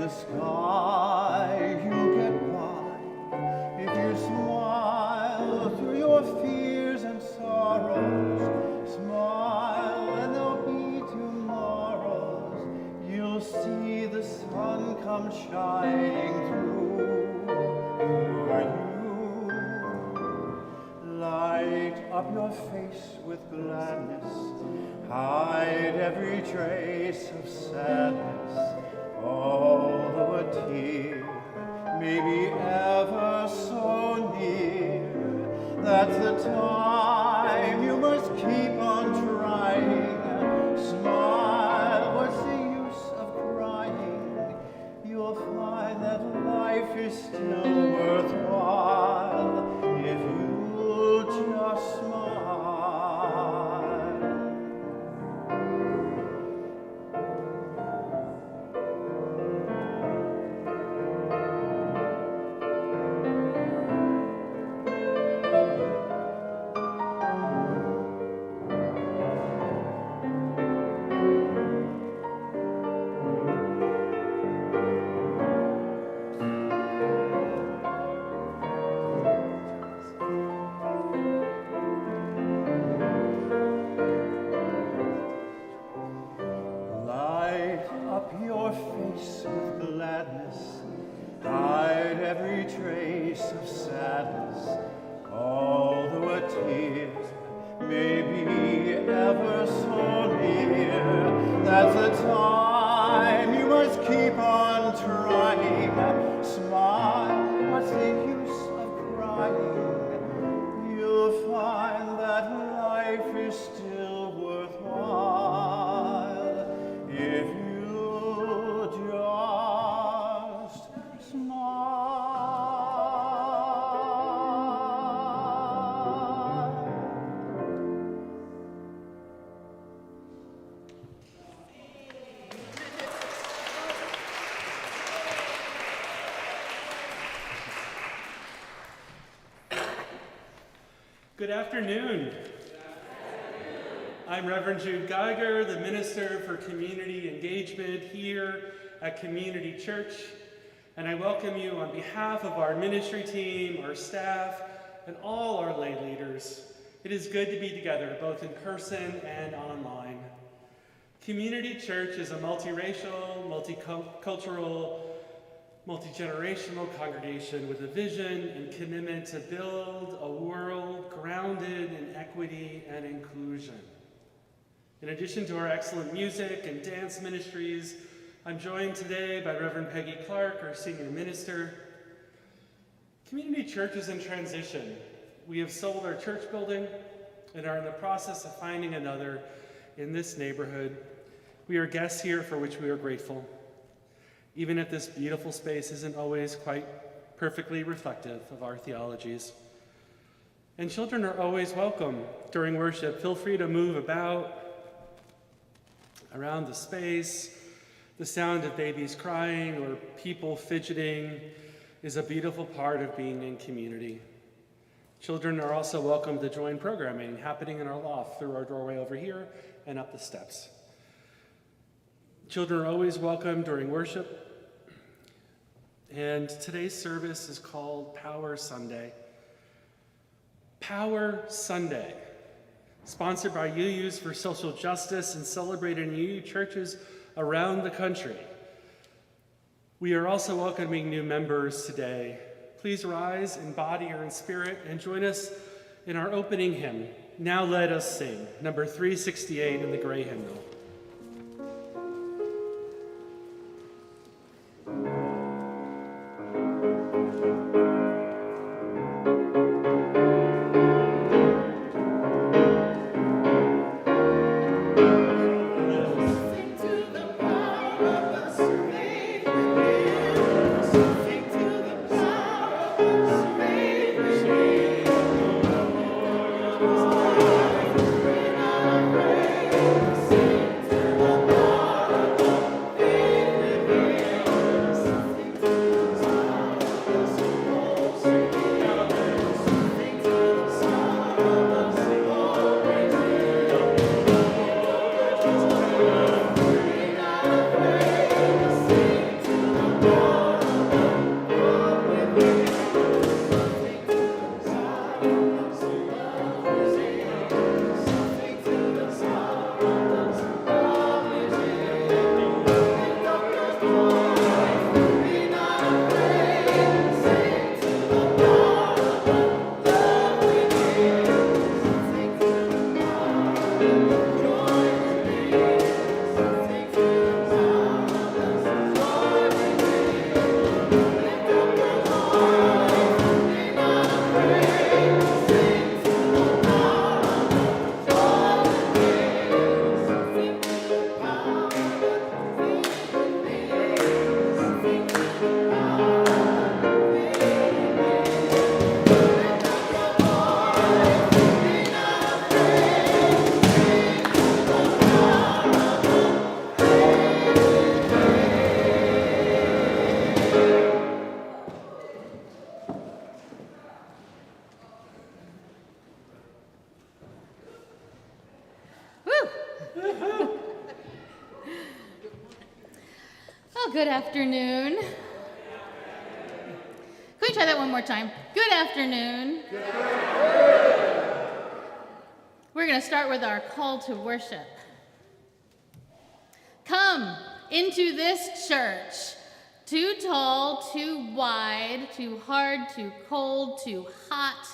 the sky, you get by. If you smile through your fears and sorrows, smile and there'll be tomorrows. You'll see the sun come shining through for you. Light up your face with gladness, hide every trace of sadness. Although a tear may be ever so near, that's the time you must keep on trying. Smile, what's the use of crying? You'll find that life is still worthwhile if you'll just smile. Good afternoon. I'm Reverend Jude Geiger, the Minister for Community Engagement here at Community Church, and I welcome you on behalf of our ministry team, our staff, and all our lay leaders. It is good to be together, both in person and online. Community Church is a multiracial, multicultural, multi-generational congregation with a vision and commitment to build a world grounded in equity and inclusion. In addition to our excellent music and dance ministries, I'm joined today by Reverend Peggy Clarke, our senior minister. Community Church is in transition. We have sold our church building and are in the process of finding another in this neighborhood. We are guests here, for which we are grateful, even if this beautiful space isn't always quite perfectly reflective of our theologies. And children are always welcome during worship. Feel free to move about around the space. The sound of babies crying or people fidgeting is a beautiful part of being in community. Children are also welcome to join programming happening in our loft through our doorway over here and up the steps. Children are always welcome during worship. And today's service is called Power Sunday. Power Sunday, sponsored by UUs for Social Justice and celebrated in UU churches around the country. We are also welcoming new members today. Please rise in body or in spirit and join us in our opening hymn, Now Let Us Sing, number 368 in the Gray Hymnal. Sing Well, good afternoon. Can we try that one more time? Good afternoon. We're going to start with our call to worship. Come into this church. Too tall, too wide, too hard, too cold, too hot.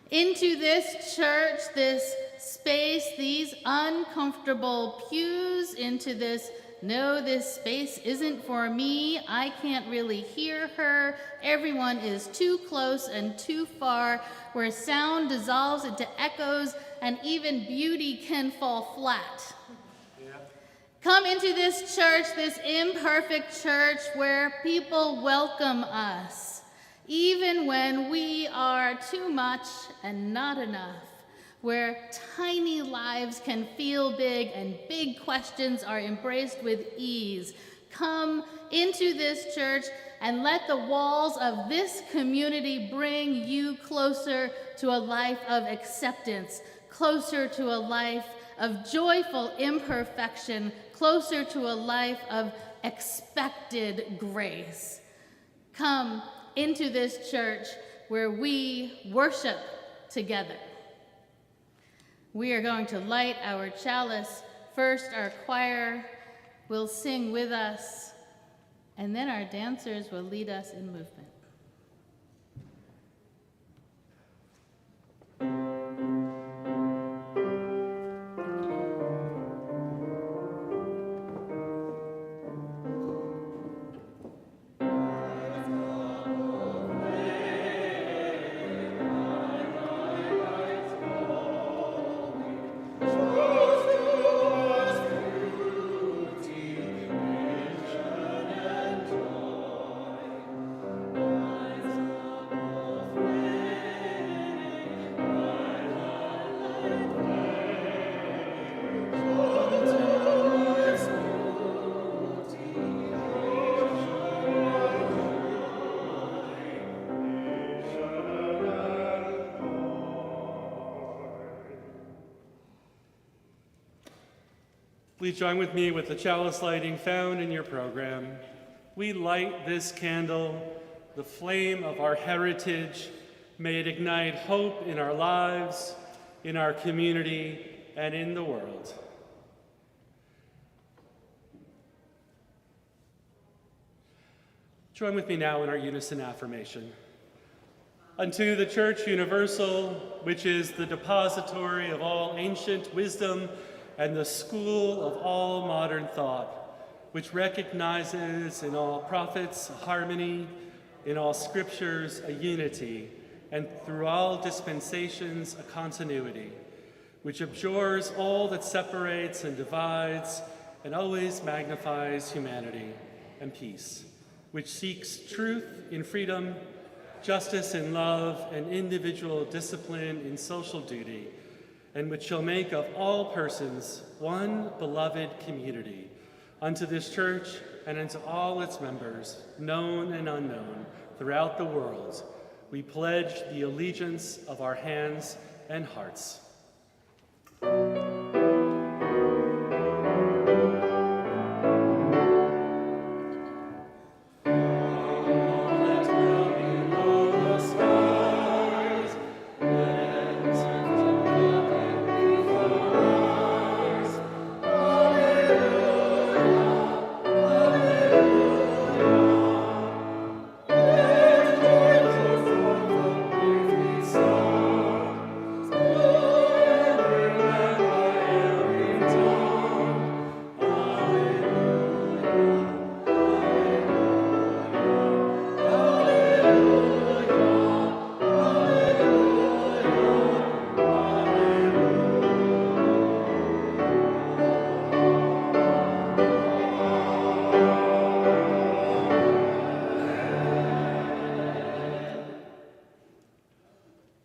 Into this church, this space, these uncomfortable pews, into this, no, this space isn't for me, I can't really hear her, everyone is too close and too far, where sound dissolves into echoes and even beauty can fall flat. Come into this church, this imperfect church, where people welcome us, even when we are too much and not enough, where tiny lives can feel big and big questions are embraced with ease. Come into this church and let the walls of this community bring you closer to a life of acceptance, closer to a life of joyful imperfection, closer to a life of expected grace. Come into this church where we worship together. We are going to light our chalice. First, our choir will sing with us, and then our dancers will lead us in movement. Please join with me with the chalice lighting found in your program. We light this candle, the flame of our heritage. May it ignite hope in our lives, in our community, and in the world. Join with me now in our unison affirmation. Unto the Church Universal, which is the depository of all ancient wisdom and the school of all modern thought, which recognizes in all prophets a harmony, in all scriptures a unity, and through all dispensations a continuity, which abjures all that separates and divides, and always magnifies humanity and peace, which seeks truth in freedom, justice in love, and individual discipline in social duty, and which shall make of all persons one beloved community, unto this church and unto all its members, known and unknown, throughout the world, we pledge the allegiance of our hands and hearts.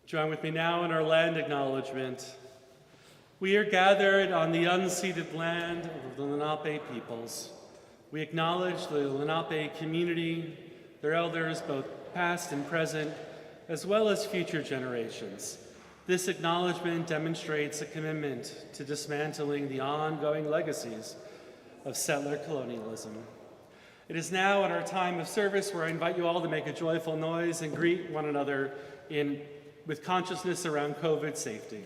Join with me now in our land acknowledgement. We are gathered on the unceded land of the Lenape peoples. We acknowledge the Lenape community, their elders, both past and present, as well as future generations. This acknowledgement demonstrates a commitment to dismantling the ongoing legacies of settler colonialism. It is now at our time of service where I invite you all to make a joyful noise and greet one another with consciousness around COVID safety.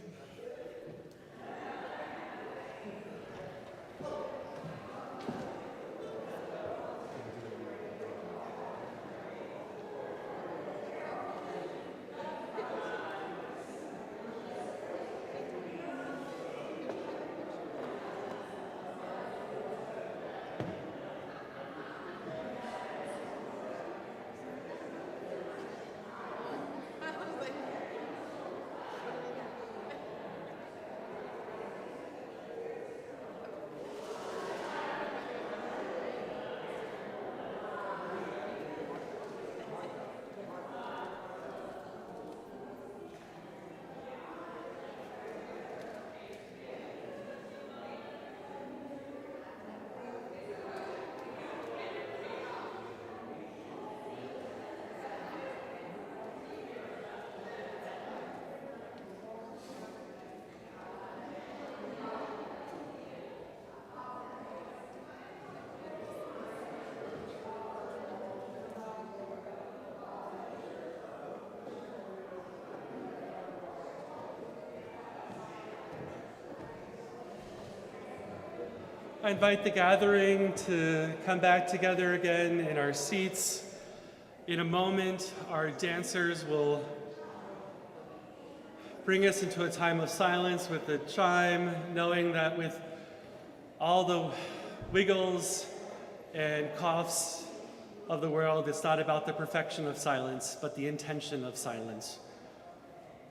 I invite the gathering to come back together again in our seats. In a moment, our dancers will bring us into a time of silence with the chime, knowing that with all the wiggles and coughs of the world, it's not about the perfection of silence, but the intention of silence.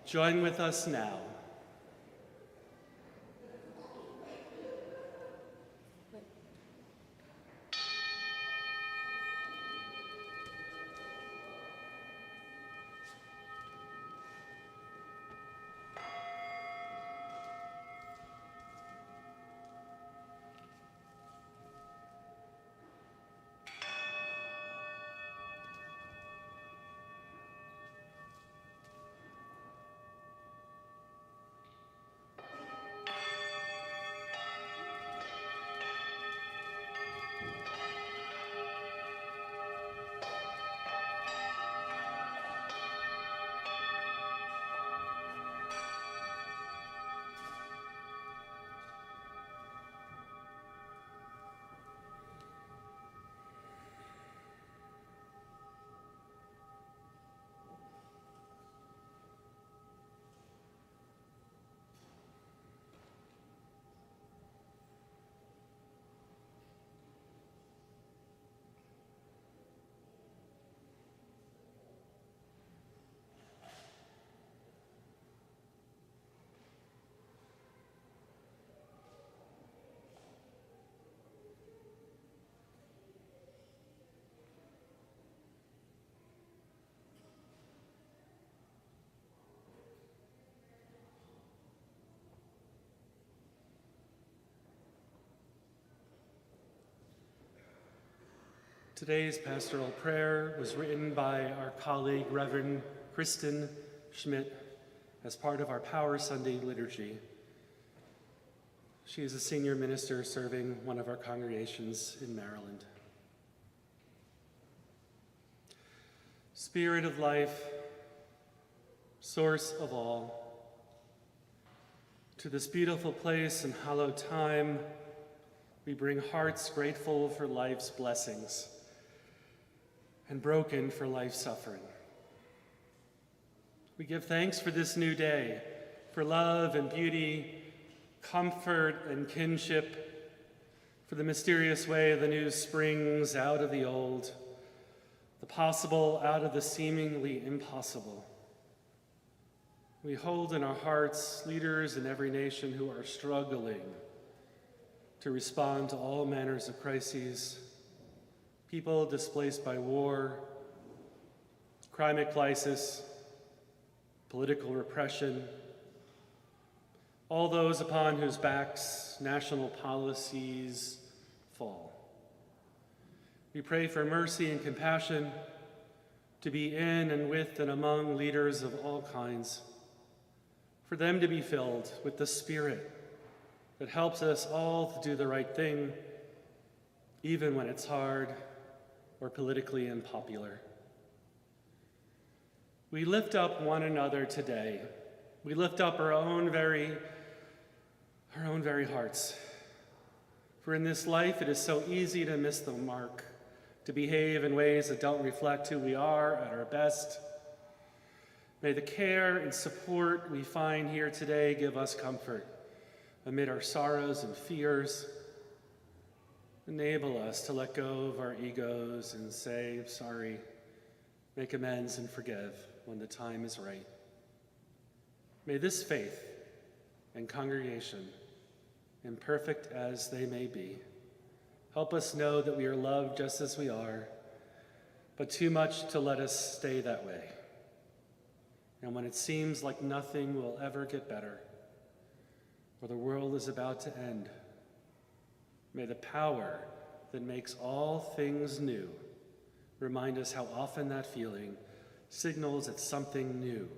Join with us now. Today's pastoral prayer was written by our colleague, Reverend Kristen Schmidt, as part of our Power Sunday liturgy. She is a senior minister serving one of our congregations in Maryland. Spirit of life, source of all, to this beautiful place and hallowed time, we bring hearts grateful for life's blessings and broken for life's suffering. We give thanks for this new day, for love and beauty, comfort and kinship, for the mysterious way the new springs out of the old, the possible out of the seemingly impossible. We hold in our hearts leaders in every nation who are struggling to respond to all manners of crises, people displaced by war, climate crisis, political repression, all those upon whose backs national policies fall. We pray for mercy and compassion to be in and with and among leaders of all kinds, for them to be filled with the Spirit that helps us all to do the right thing, even when it's hard, or politically unpopular. We lift up one another today. We lift up our own very hearts. For in this life, it is so easy to miss the mark, to behave in ways that don't reflect who we are at our best. May the care and support we find here today give us comfort amid our sorrows and fears. Enable us to let go of our egos and say sorry, make amends and forgive when the time is right. May this faith and congregation, imperfect as they may be, help us know that we are loved just as we are, but too much to let us stay that way. And when it seems like nothing will ever get better, or the world is about to end, may the power that makes all things new remind us how often that feeling signals that something new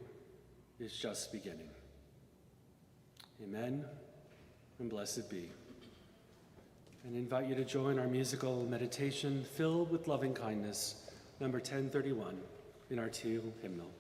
is just beginning. Amen, and blessed be. And I invite you to join our musical meditation filled with loving kindness, number 1031, in our 2 hymnal.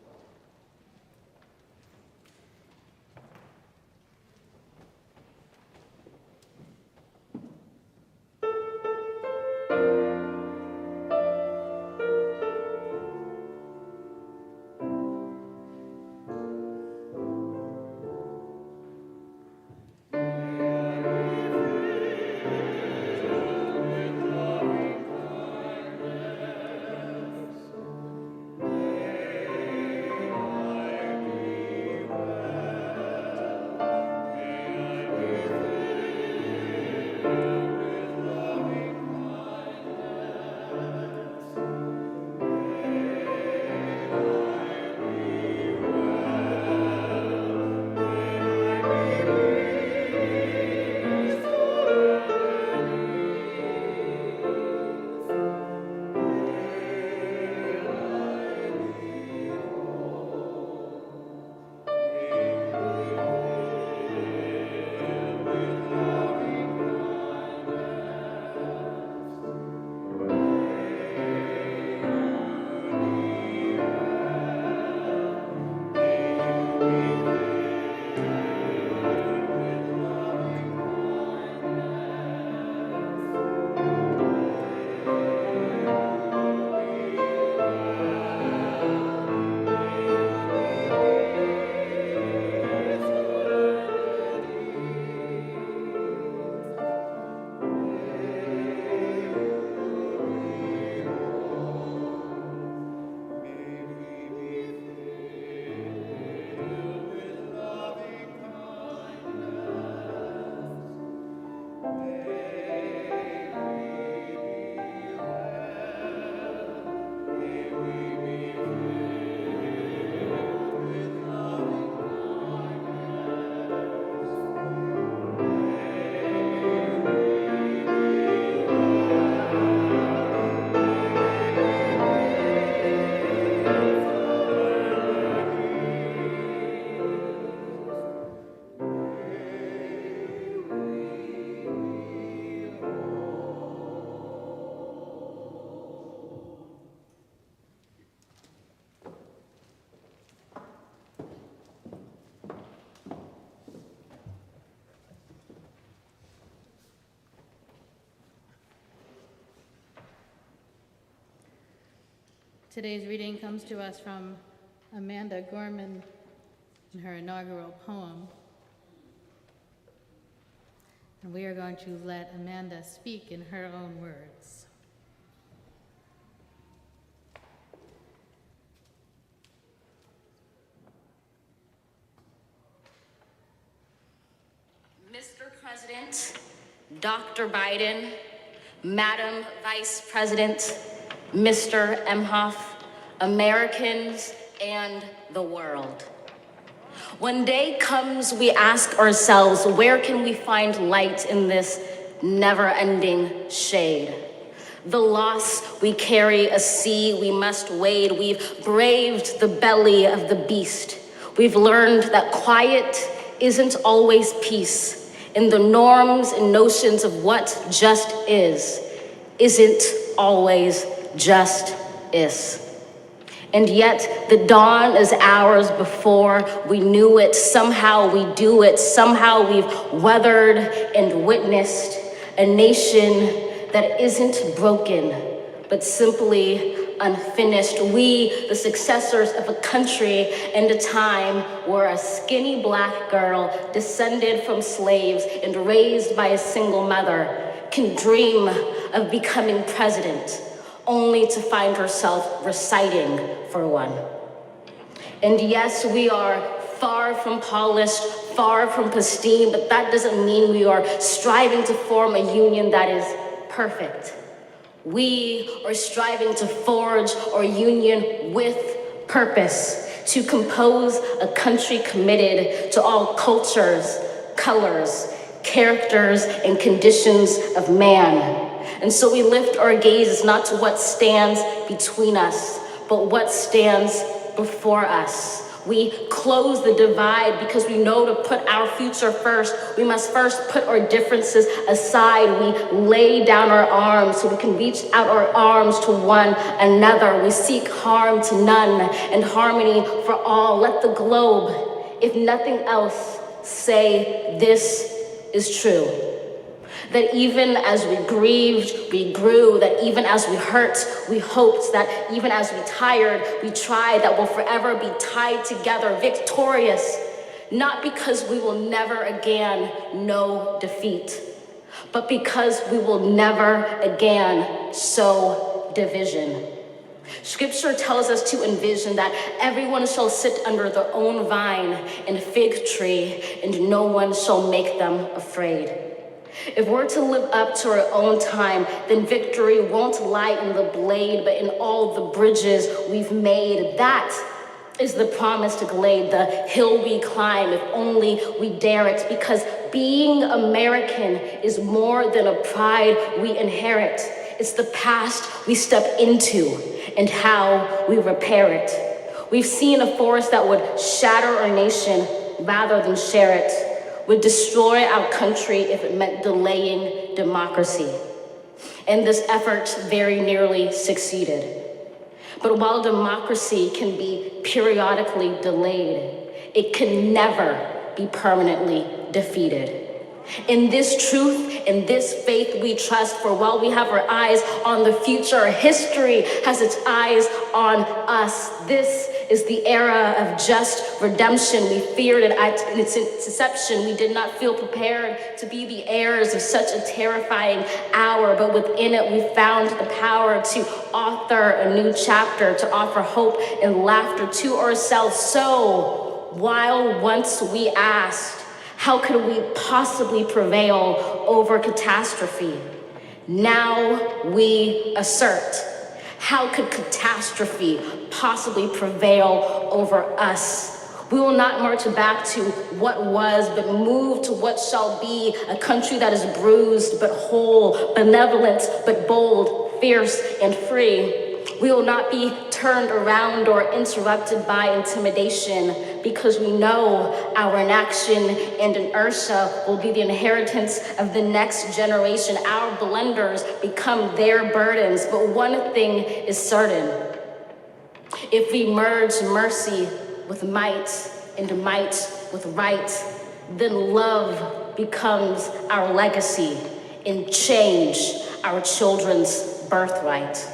Today's reading comes to us from Amanda Gorman in her inaugural poem. And we are going to let Amanda speak in her own words. Mr. President, Dr. Biden, Madam Vice President, Mr. Emhoff, Americans, and the world. When day comes, we ask ourselves, where can we find light in this never-ending shade? The loss we carry, a sea we must wade. We've braved the belly of the beast. We've learned that quiet isn't always peace, and the norms and notions of what just isn't always just is. And yet the dawn is ours before we knew it. Somehow we do it. Somehow we've weathered and witnessed a nation that isn't broken, but simply unfinished. We, the successors of a country and a time where a skinny black girl descended from slaves and raised by a single mother can dream of becoming president, only to find herself reciting for one. And yes, we are far from polished, far from pristine, but that doesn't mean we are striving to form a union that is perfect. We are striving to forge our union with purpose, to compose a country committed to all cultures, colors, characters, and conditions of man. And so we lift our gazes not to what stands between us, but what stands before us. We close the divide because we know to put our future first, we must first put our differences aside. We lay down our arms so we can reach out our arms to one another. We seek harm to none and harmony for all. Let the globe, if nothing else, say this is true. That even as we grieved, we grew. That even as we hurt, we hoped. That even as we tired, we tried. That we'll forever be tied together, victorious. Not because we will never again know defeat, but because we will never again sow division. Scripture tells us to envision that everyone shall sit under their own vine and fig tree, and no one shall make them afraid. If we're to live up to our own time, then victory won't lie in the blade, but in all the bridges we've made. That is the promised glade, the hill we climb, if only we dare it. Because being American is more than a pride we inherit. It's the past we step into and how we repair it. We've seen a force that would shatter our nation rather than share it, would destroy our country if it meant delaying democracy. And this effort very nearly succeeded. But while democracy can be periodically delayed, it can never be permanently defeated. In this truth, in this faith we trust, for while we have our eyes on the future, history has its eyes on us. This is the era of just redemption. We feared it at its inception. We did not feel prepared to be the heirs of such a terrifying hour, but within it we found the power to author a new chapter, to offer hope and laughter to ourselves. So, while once we asked, how could we possibly prevail over catastrophe? Now we assert, how could catastrophe possibly prevail over us? We will not march back to what was, but move to what shall be, a country that is bruised but whole, benevolent but bold, fierce and free. We will not be turned around or interrupted by intimidation, because we know our inaction and inertia will be the inheritance of the next generation. Our blunders become their burdens, but one thing is certain. If we merge mercy with might and might with right, then love becomes our legacy and change our children's birthright.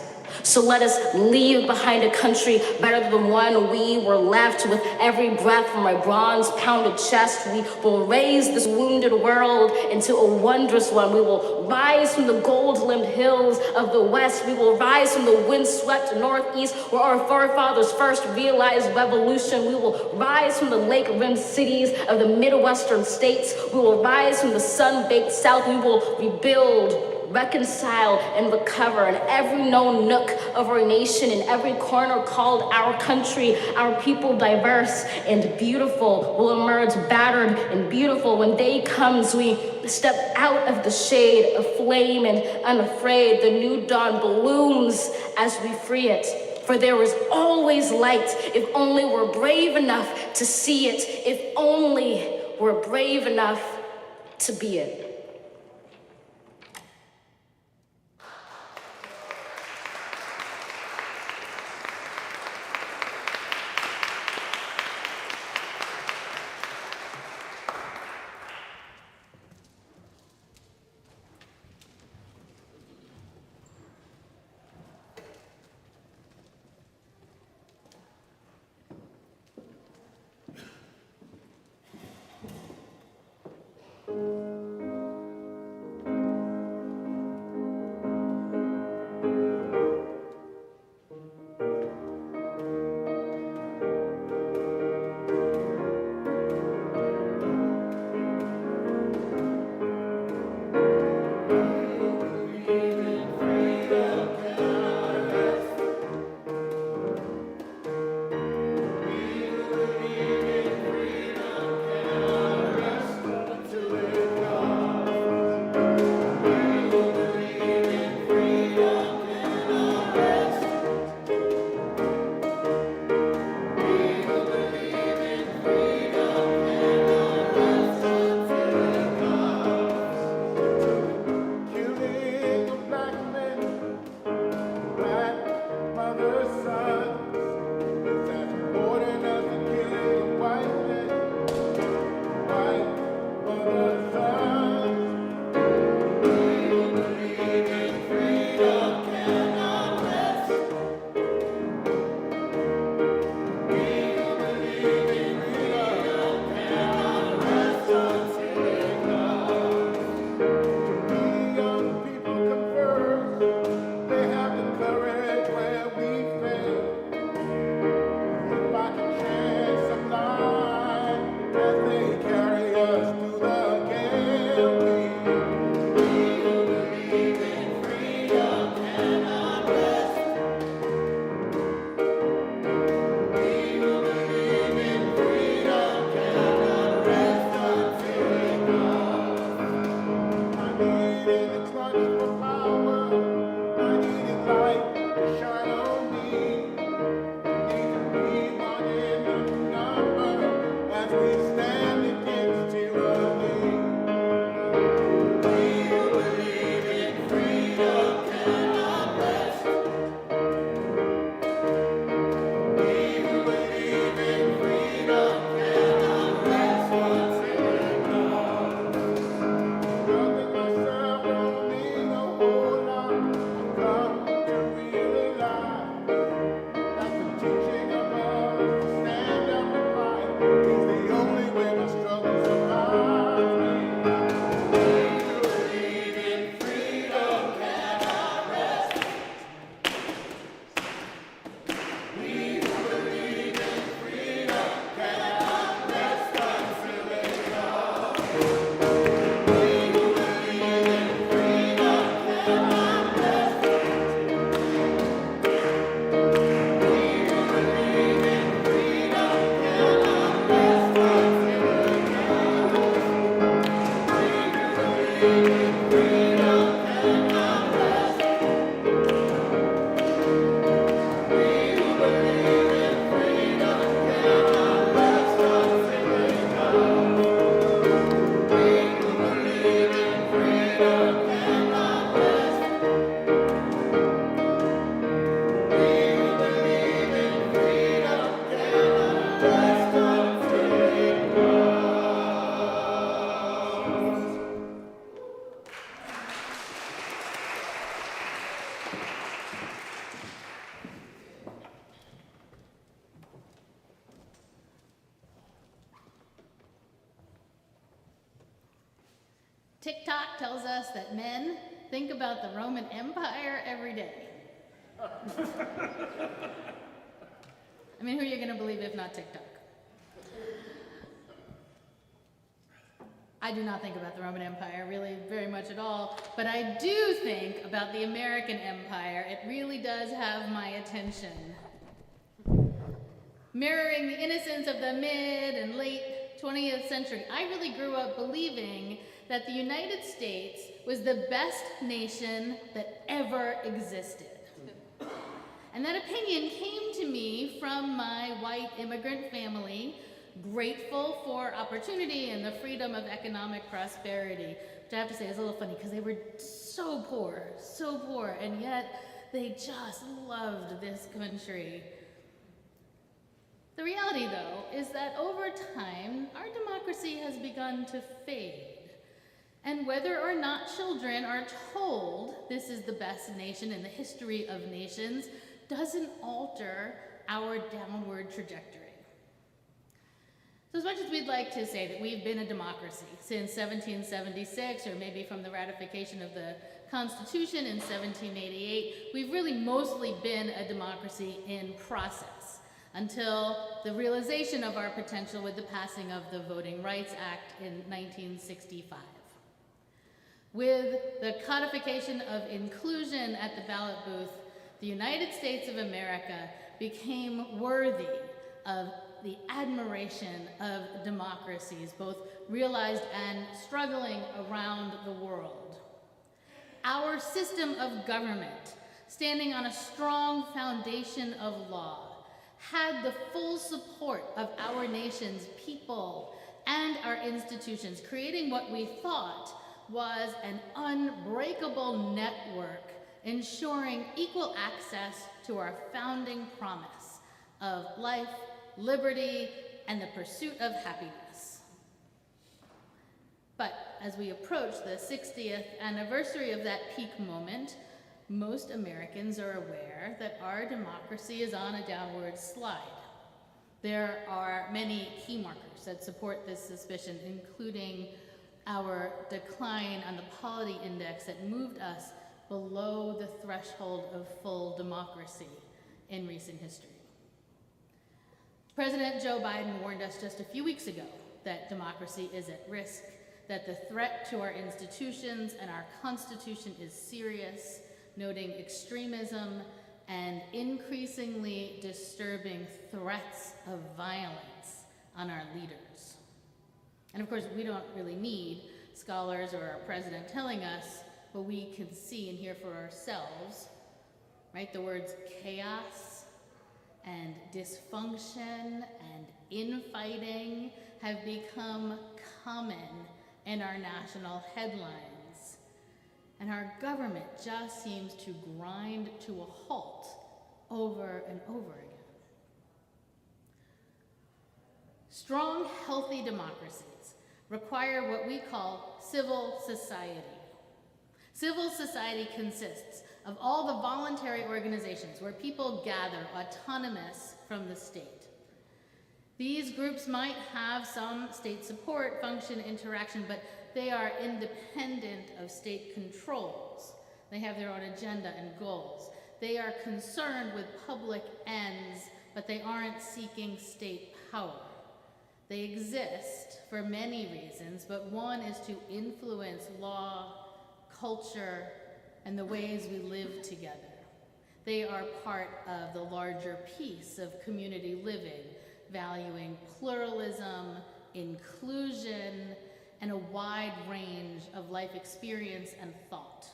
So let us leave behind a country better than the one we were left. With every breath from my bronze-pounded chest, we will raise this wounded world into a wondrous one. We will rise from the gold-limbed hills of the west. We will rise from the wind-swept northeast, where our forefathers first realized revolution. We will rise from the lake-rimmed cities of the Midwestern states. We will rise from the sun-baked south. We will rebuild, reconcile, and recover in every known nook of our nation, in every corner called our country. Our people, diverse and beautiful, will emerge battered and beautiful. When day comes, we step out of the shade of flame and unafraid. The new dawn blooms as we free it. For there is always light, if only we're brave enough to see it, if only we're brave enough to be it. TikTok tells us that men think about the Roman Empire every day. I mean, who are you going to believe if not TikTok? I do not think about the Roman Empire really very much at all, but I do think about the American Empire. It really does have my attention. Mirroring the innocence of the mid and late 20th century, I really grew up believing that the United States was the best nation that ever existed. And that opinion came to me from my white immigrant family, grateful for opportunity and the freedom of economic prosperity, which I have to say is a little funny because they were so poor, and yet they just loved this country. The reality, though, is that over time, our democracy has begun to fade. And whether or not children are told this is the best nation in the history of nations doesn't alter our downward trajectory. So as much as we'd like to say that we've been a democracy since 1776, or maybe from the ratification of the Constitution in 1788, we've really mostly been a democracy in process until the realization of our potential with the passing of the Voting Rights Act in 1965. With the codification of inclusion at the ballot booth, the United States of America became worthy of the admiration of democracies, both realized and struggling around the world. Our system of government, standing on a strong foundation of law, had the full support of our nation's people and our institutions, creating what we thought was an unbreakable network ensuring equal access to our founding promise of life, liberty, and the pursuit of happiness. But as we approach the 60th anniversary of that peak moment, most Americans are aware that our democracy is on a downward slide. There are many key markers that support this suspicion, including our decline on the Polity Index that moved us below the threshold of full democracy in recent history. President Joe Biden warned us just a few weeks ago that democracy is at risk, that the threat to our institutions and our Constitution is serious, noting extremism and increasingly disturbing threats of violence on our leaders. And of course, we don't really need scholars or our president telling us what we can see and hear for ourselves, right? The words chaos and dysfunction and infighting have become common in our national headlines. And our government just seems to grind to a halt over and over again. Strong, healthy democracies require what we call civil society. Civil society consists of all the voluntary organizations where people gather autonomous from the state. These groups might have some state support, function, interaction, but they are independent of state controls. They have their own agenda and goals. They are concerned with public ends, but they aren't seeking state power. They exist for many reasons, but one is to influence law, culture, and the ways we live together. They are part of the larger piece of community living, valuing pluralism, inclusion, and a wide range of life experience and thought.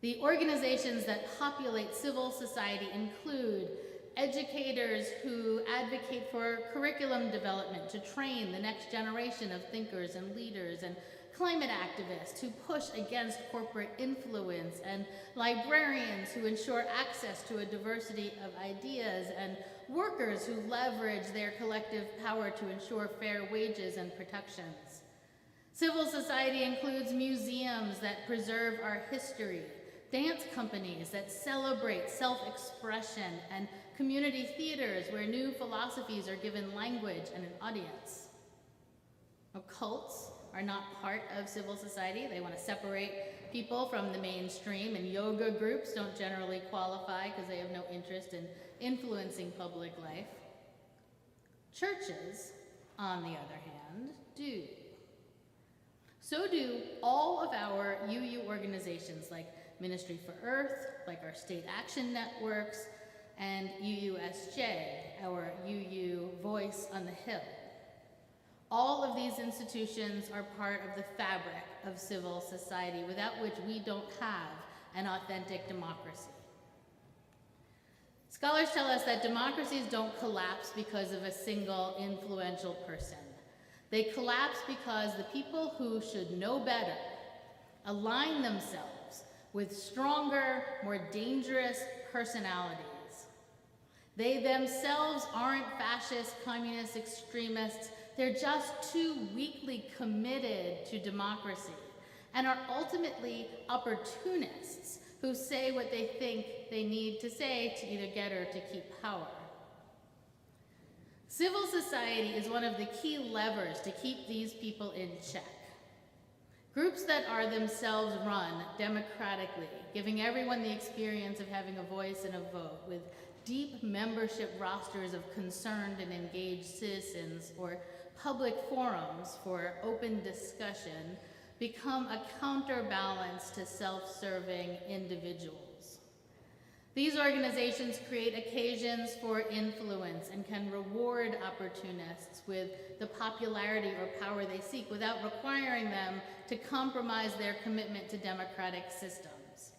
The organizations that populate civil society include educators who advocate for curriculum development to train the next generation of thinkers and leaders, and climate activists who push against corporate influence, and librarians who ensure access to a diversity of ideas, and workers who leverage their collective power to ensure fair wages and protections. Civil society includes museums that preserve our history, dance companies that celebrate self-expression, and community theaters where new philosophies are given language and an audience. Cults are not part of civil society. They want to separate people from the mainstream, and yoga groups don't generally qualify because they have no interest in influencing public life. Churches, on the other hand, do. So do all of our UU organizations like Ministry for Earth, like our state action networks, and UUSJ, our UU Voice on the Hill. All of these institutions are part of the fabric of civil society, without which we don't have an authentic democracy. Scholars tell us that democracies don't collapse because of a single influential person. They collapse because the people who should know better align themselves with stronger, more dangerous personalities. They themselves aren't fascist, communist, extremists. They're just too weakly committed to democracy and are ultimately opportunists who say what they think they need to say to either get or to keep power. Civil society is one of the key levers to keep these people in check. Groups that are themselves run democratically, giving everyone the experience of having a voice and a vote, with deep membership rosters of concerned and engaged citizens, or public forums for open discussion, become a counterbalance to self-serving individuals. These organizations create occasions for influence and can reward opportunists with the popularity or power they seek without requiring them to compromise their commitment to democratic systems.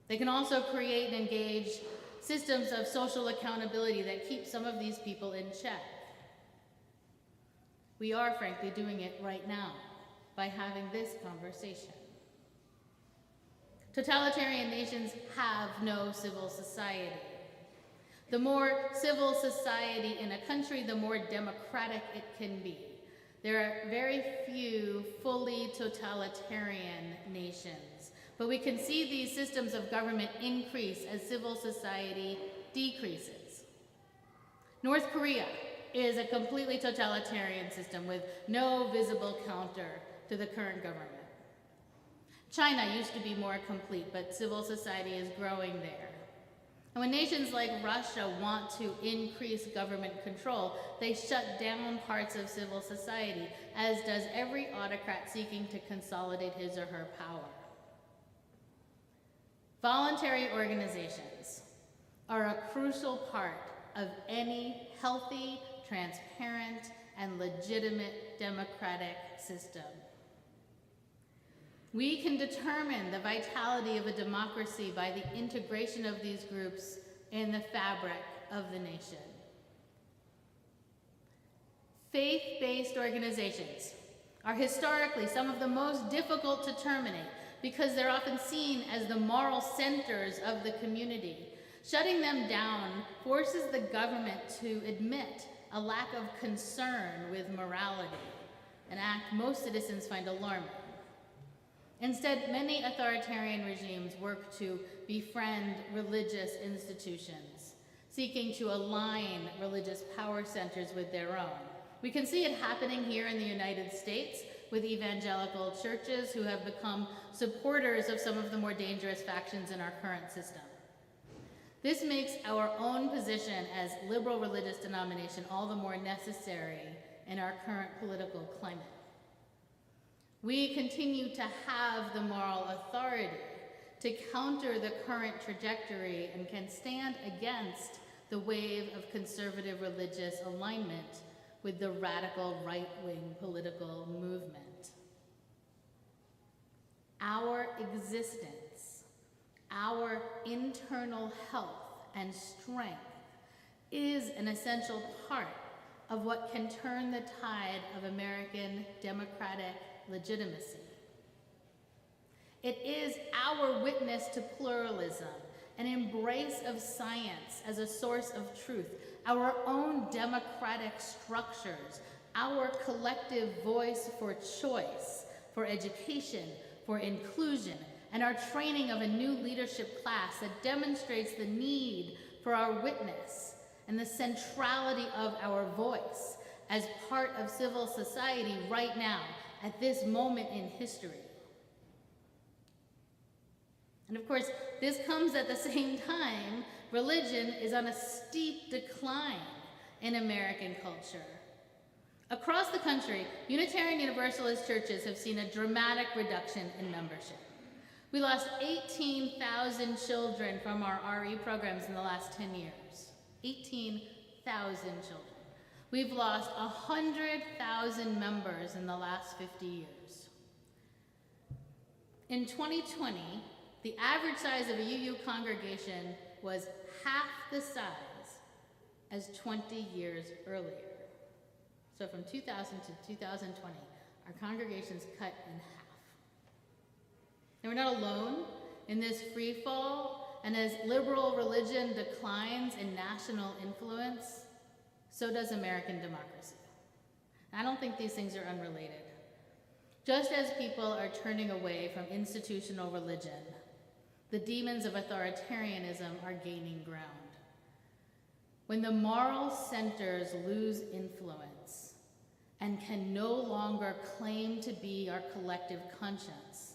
They can also create and engage systems of social accountability that keep some of these people in check. We are, frankly, doing it right now by having this conversation. Totalitarian nations have no civil society. The more civil society in a country, the more democratic it can be. There are very few fully totalitarian nations, but we can see these systems of government increase as civil society decreases. North Korea is a completely totalitarian system with no visible counter to the current government. China used to be more complete, but civil society is growing there. And when nations like Russia want to increase government control, they shut down parts of civil society, as does every autocrat seeking to consolidate his or her power. Voluntary organizations are a crucial part of any healthy, transparent, and legitimate democratic system. We can determine the vitality of a democracy by the integration of these groups in the fabric of the nation. Faith-based organizations are historically some of the most difficult to terminate because they're often seen as the moral centers of the community. Shutting them down forces the government to admit a lack of concern with morality, an act most citizens find alarming. Instead, many authoritarian regimes work to befriend religious institutions, seeking to align religious power centers with their own. We can see it happening here in the United States with evangelical churches who have become supporters of some of the more dangerous factions in our current system. This makes our own position as liberal religious denomination all the more necessary in our current political climate. We continue to have the moral authority to counter the current trajectory and can stand against the wave of conservative religious alignment with the radical right-wing political movement. Our existence, our internal health and strength is an essential part of what can turn the tide of American democratic legitimacy. It is our witness to pluralism, an embrace of science as a source of truth, our own democratic structures, our collective voice for choice, for education, for inclusion, and our training of a new leadership class that demonstrates the need for our witness and the centrality of our voice as part of civil society right now at this moment in history. And of course, this comes at the same time religion is on a steep decline in American culture. Across the country, Unitarian Universalist churches have seen a dramatic reduction in membership. We lost 18,000 children from our RE programs in the last 10 years. 18,000 children. We've lost 100,000 members in the last 50 years. In 2020, the average size of a UU congregation was half the size as 20 years earlier. So from 2000 to 2020, our congregations cut in half. And we're not alone in this free fall, and as liberal religion declines in national influence, so does American democracy. I don't think these things are unrelated. Just as people are turning away from institutional religion, the demons of authoritarianism are gaining ground. When the moral centers lose influence and can no longer claim to be our collective conscience,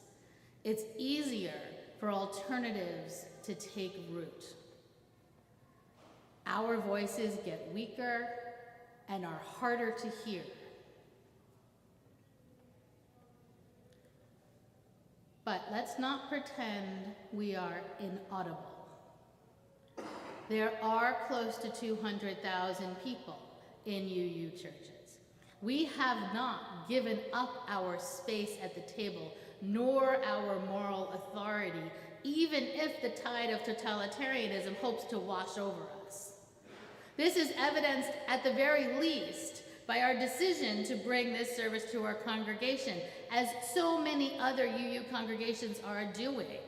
it's easier for alternatives to take root. Our voices get weaker and are harder to hear. But let's not pretend we are inaudible. There are close to 200,000 people in UU churches. We have not given up our space at the table, nor our moral authority, even if the tide of totalitarianism hopes to wash over us. This is evidenced at the very least by our decision to bring this service to our congregation, as so many other UU congregations are doing.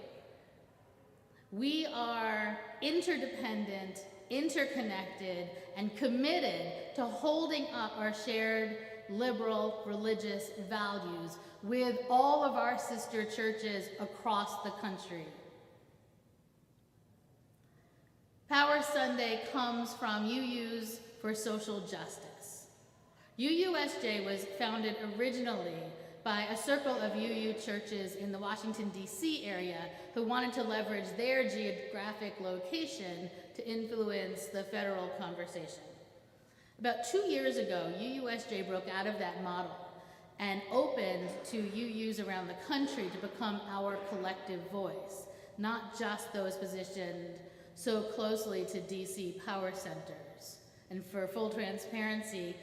We are interdependent, interconnected, and committed to holding up our shared liberal religious values with all of our sister churches across the country. Power Sunday comes from UUs for Social Justice. UUSJ was founded originally by a circle of UU churches in the Washington, D.C. area who wanted to leverage their geographic location to influence the federal conversation. About 2 years ago, UUSJ broke out of that model and opened to UUs around the country to become our collective voice, not just those positioned so closely to DC power centers. And for full transparency,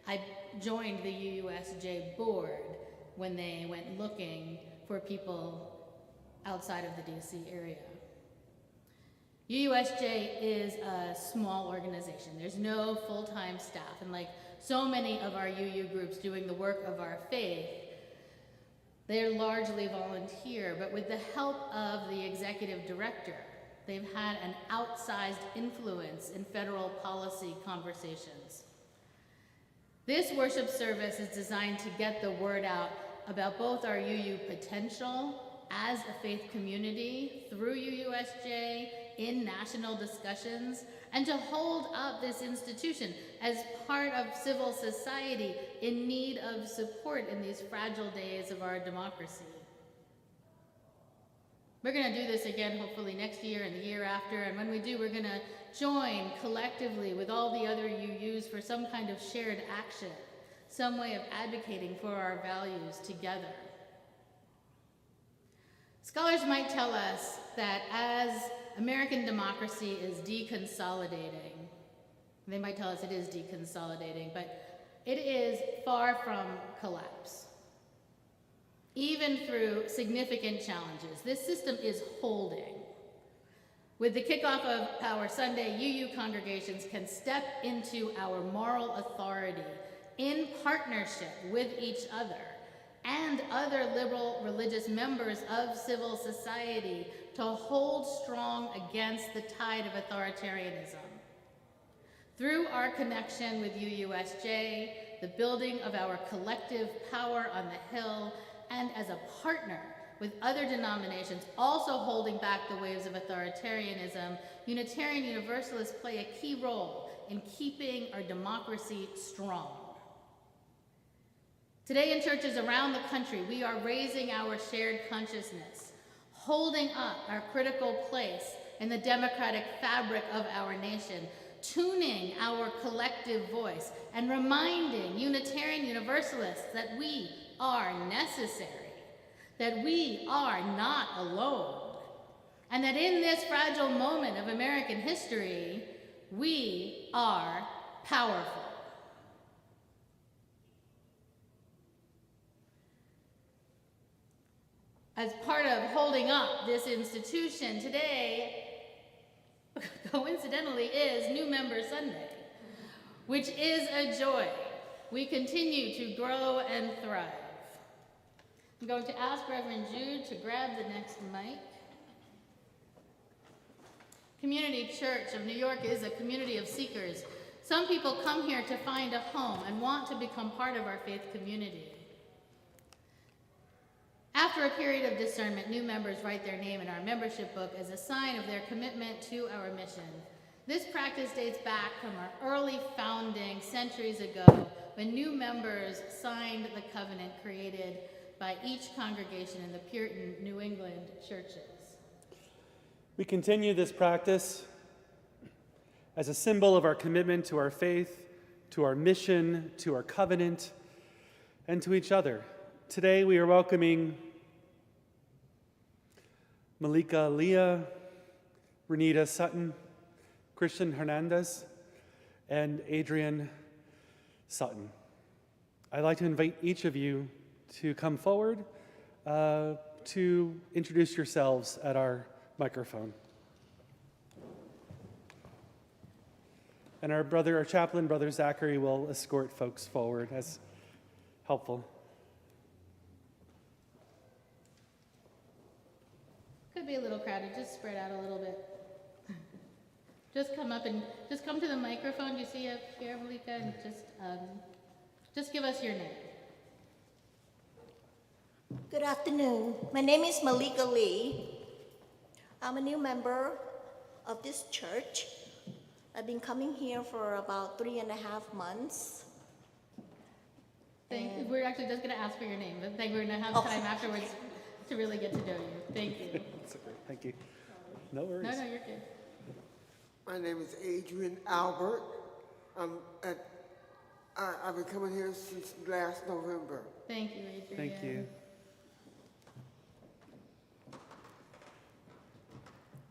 I joined the UUSJ board when they went looking for people outside of the DC area. UUSJ is a small organization. There's no full-time staff, and like so many of our UU groups doing the work of our faith, they're largely volunteer, but with the help of the executive director, they've had an outsized influence in federal policy conversations. This worship service is designed to get the word out about both our UU potential as a faith community through UUSJ in national discussions, and to hold up this institution as part of civil society in need of support in these fragile days of our democracy. We're going to do this again hopefully next year and the year after, and when we do, we're going to join collectively with all the other UUs for some kind of shared action, some way of advocating for our values together. Scholars might tell us that as American democracy is deconsolidating, they might tell us it is deconsolidating, but it is far from collapse. Even through significant challenges, this system is holding. With the kickoff of Power Sunday, UU congregations can step into our moral authority in partnership with each other and other liberal religious members of civil society to hold strong against the tide of authoritarianism. Through our connection with UUSJ, the building of our collective power on the Hill, and as a partner with other denominations also holding back the waves of authoritarianism, Unitarian Universalists play a key role in keeping our democracy strong. Today in churches around the country, we are raising our shared consciousness, holding up our critical place in the democratic fabric of our nation, tuning our collective voice, and reminding Unitarian Universalists that we are necessary, that we are not alone, and that in this fragile moment of American history, we are powerful. As part of holding up this institution, today, coincidentally, is New Member Sunday, which is a joy. We continue to grow and thrive. I'm going to ask Reverend Jude to grab the next mic. Community Church of New York is a community of seekers. Some people come here to find a home and want to become part of our faith community. After a period of discernment, new members write their name in our membership book as a sign of their commitment to our mission. This practice dates back from our early founding centuries ago when new members signed the covenant created by each congregation in the Puritan New England churches. We continue this practice as a symbol of our commitment to our faith, to our mission, to our covenant, and to each other. Today we are welcoming Malika Leah, Renita Sutton, Christian Hernandez, and Adrian Sutton. I'd like to invite each of you to come forward to introduce yourselves at our microphone. And our chaplain, Brother Zachary, will escort folks forward as helpful. Could be a little crowded, just spread out a little bit. Just come up and just come to the microphone you see up here, Malika, and just give us your name. Good afternoon. My name is Malika Lee. I'm a new member of this church. I've been coming here for about 3.5 months. We're actually just going to ask for your name, but we're going to have time afterwards to really get to know you. Thank you. That's okay. Thank you. No worries. No, you're good. My name is Adrian Albert. I've been coming here since last November. Thank you, Adrian. Thank you.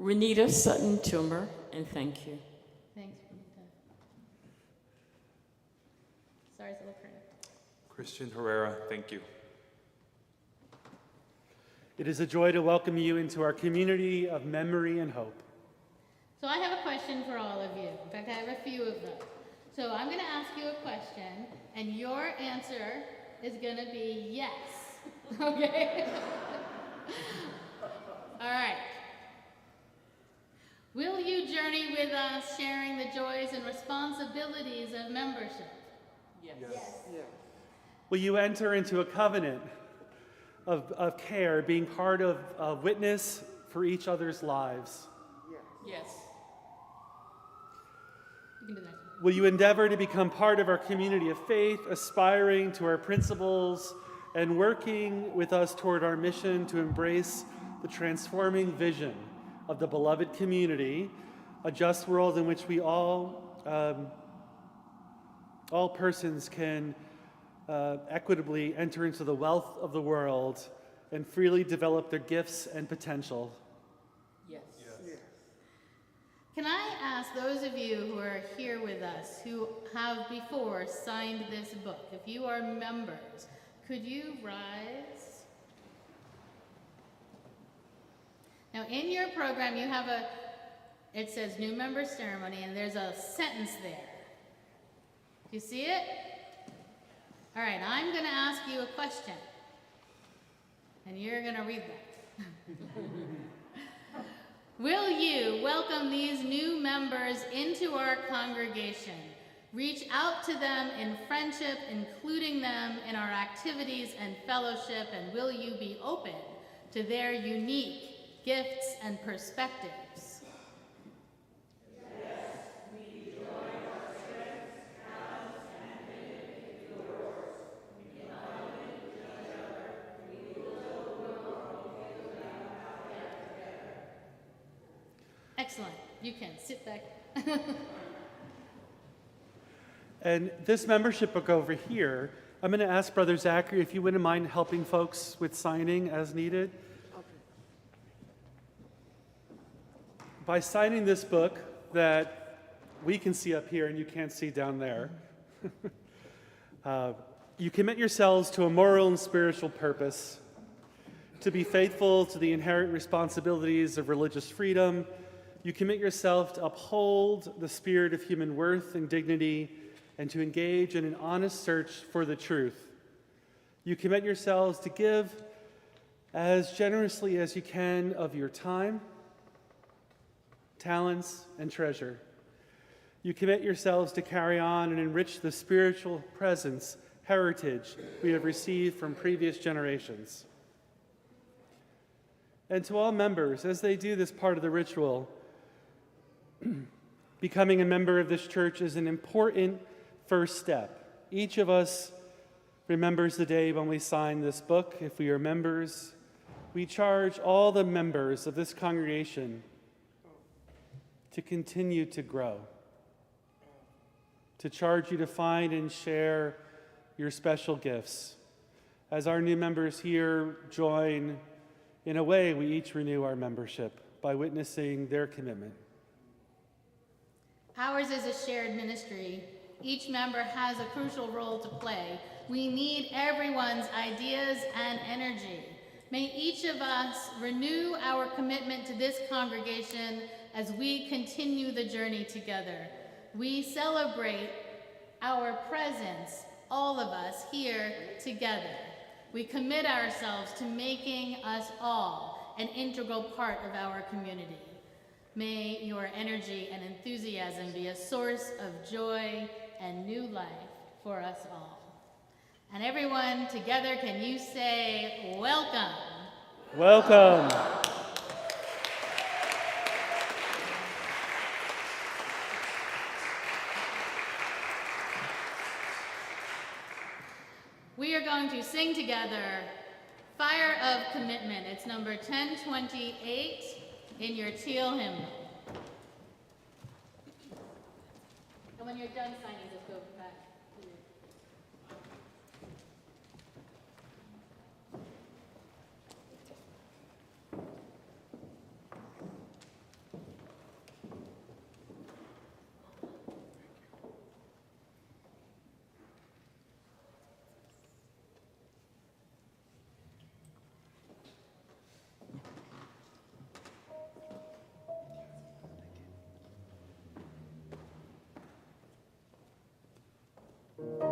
Renita Sutton Toomer, and thank you. Thanks, Benita. Sorry, it's a little crowded. Christian Herrera, thank you. It is a joy to welcome you into our community of memory and hope. So I have a question for all of you. In fact, I have a few of them. So I'm going to ask you a question, and your answer is going to be yes. Okay? All right. Will you journey with us, sharing the joys and responsibilities of membership? Yes. Will you enter into a covenant of care, being part of a witness for each other's lives? Yes. You can do that. Will you endeavor to become part of our community of faith, aspiring to our principles and working with us toward our mission to embrace the transforming vision of the beloved community, a just world in which we all persons can equitably enter into the wealth of the world and freely develop their gifts and potential? Yes. Can I ask those of you who are here with us who have before signed this book, if you are members, could you rise? Now in your program you have it says new member ceremony, and there's a sentence there. Do you see it? All right, I'm going to ask you a question, and you're going to read that. Will you welcome these new members into our congregation, reach out to them in friendship, including them in our activities and fellowship, and will you be open to their unique gifts and perspectives? Excellent. You can sit back. And this membership book over here, I'm going to ask Brother Zachary if you wouldn't mind helping folks with signing as needed. By signing this book that we can see up here and you can't see down there, you commit yourselves to a moral and spiritual purpose, to be faithful to the inherent responsibilities of religious freedom. You commit yourself to uphold the spirit of human worth and dignity and to engage in an honest search for the truth. You commit yourselves to give as generously as you can of your time, talents, and treasure. You commit yourselves to carry on and enrich the spiritual presence, heritage we have received from previous generations. And to all members, as they do this part of the ritual, becoming a member of this church is an important first step. Each of us remembers the day when we signed this book. If we are members, we charge all the members of this congregation to continue to grow, to charge you to find and share your special gifts. As our new members here join, in a way, we each renew our membership by witnessing their commitment. Ours is a shared ministry. Each member has a crucial role to play. We need everyone's ideas and energy. May each of us renew our commitment to this congregation as we continue the journey together. We celebrate our presence, all of us here together. We commit ourselves to making us all an integral part of our community. May your energy and enthusiasm be a source of joy and new life for us all. And everyone together, can you say, welcome? Welcome. We are going to sing together Fire of Commitment. It's number 1028 in your teal hymnal. And when you're done signing, just go back. Thank you.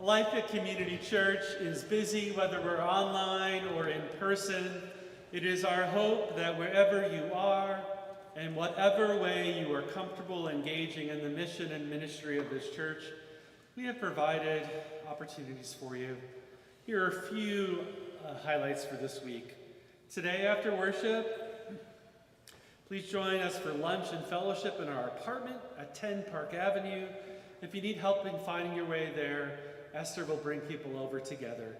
Life at Community Church is busy, whether we're online or in person. It is our hope that wherever you are, and whatever way you are comfortable engaging in the mission and ministry of this church, we have provided opportunities for you. Here are a few highlights for this week. Today after worship, please join us for lunch and fellowship in our apartment at 10 Park Avenue. If you need help in finding your way there, Esther will bring people over together.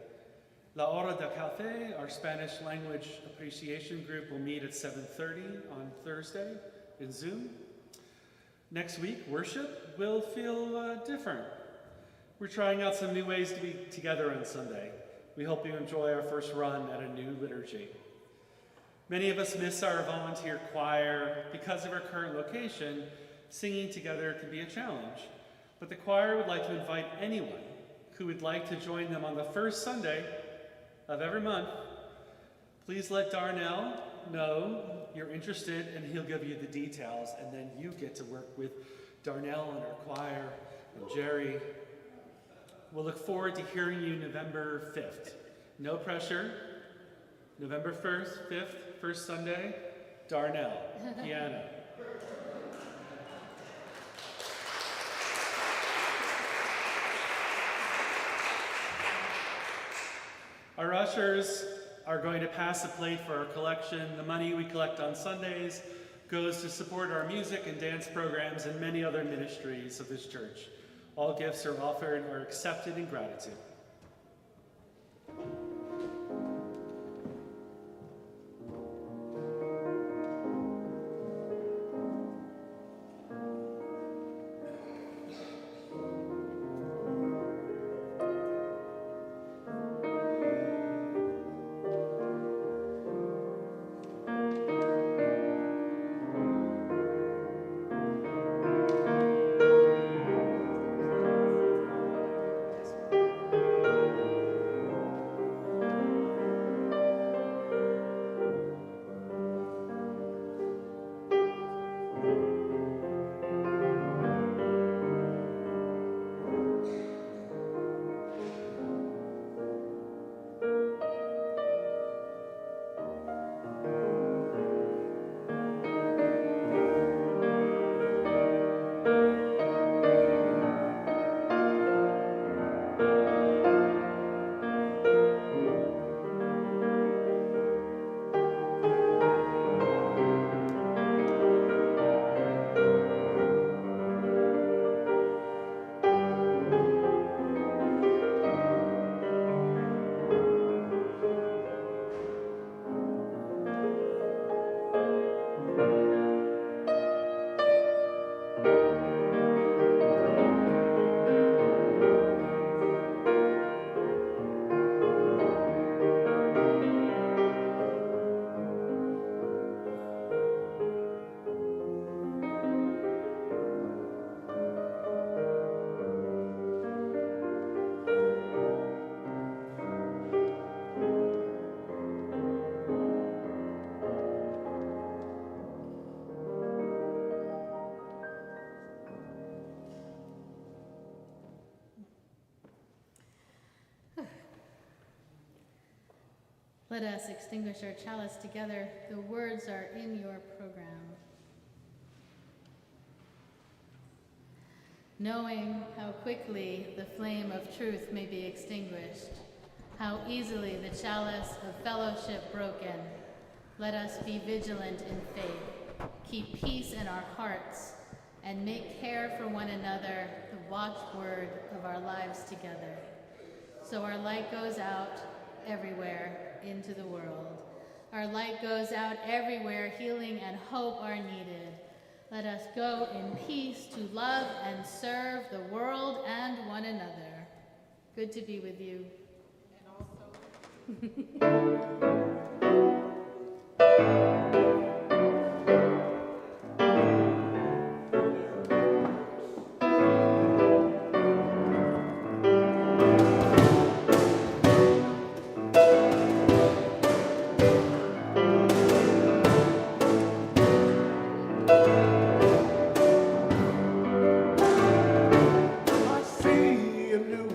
La Hora del Café, our Spanish language appreciation group, will meet at 7:30 on Thursday in Zoom. Next week, worship will feel different. We're trying out some new ways to be together on Sunday. We hope you enjoy our first run at a new liturgy. Many of us miss our volunteer choir. Because of our current location, singing together can be a challenge. But the choir would like to invite anyone who would like to join them on the first Sunday of every month. Please let Darnell know you're interested and he'll give you the details, and then you get to work with Darnell and our choir and Jerry. We'll look forward to hearing you November 5th. No pressure. November 1st, 5th, first Sunday, Darnell, piano. Our ushers are going to pass a plate for our collection. The money we collect on Sundays goes to support our music and dance programs and many other ministries of this church. All gifts are offered or accepted in gratitude. Let us extinguish our chalice together. The words are in your program. Knowing how quickly the flame of truth may be extinguished, how easily the chalice of fellowship broken, let us be vigilant in faith, keep peace in our hearts, and make care for one another the watchword of our lives together. So our light goes out everywhere into the world. Our light goes out everywhere, healing and hope are needed. Let us go in peace to love and serve the world and one another. Good to be with you. And also... I see a new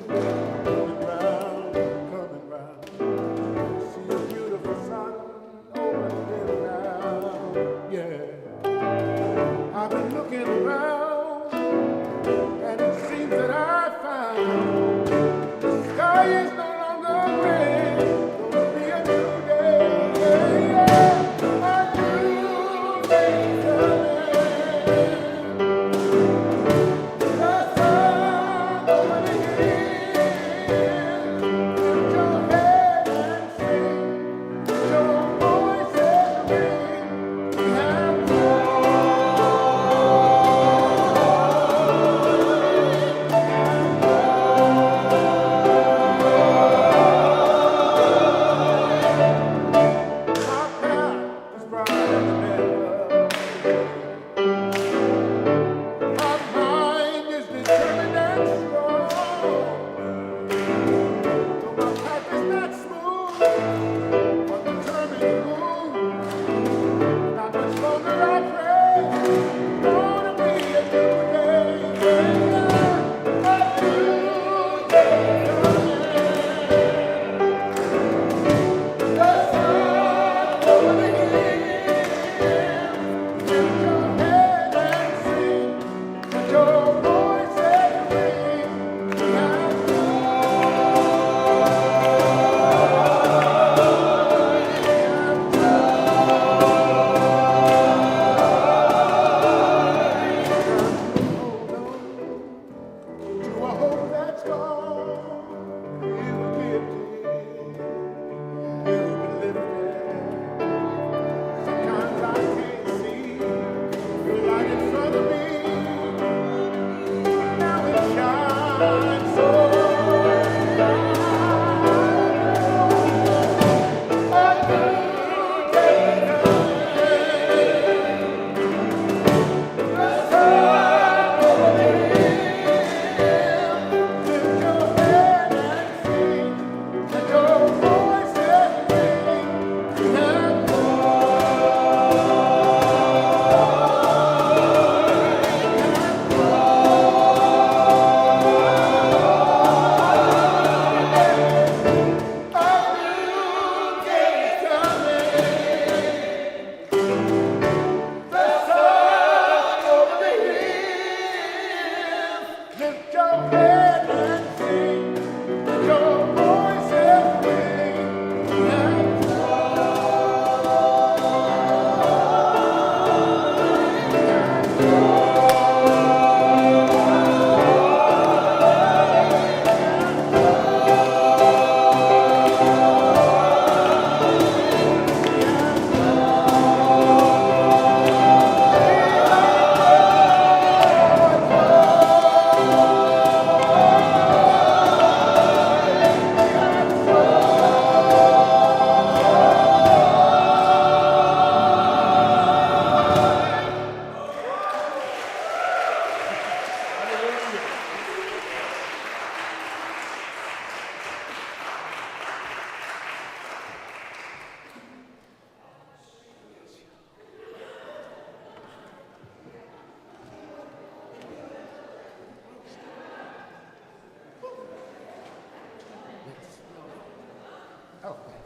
Okay.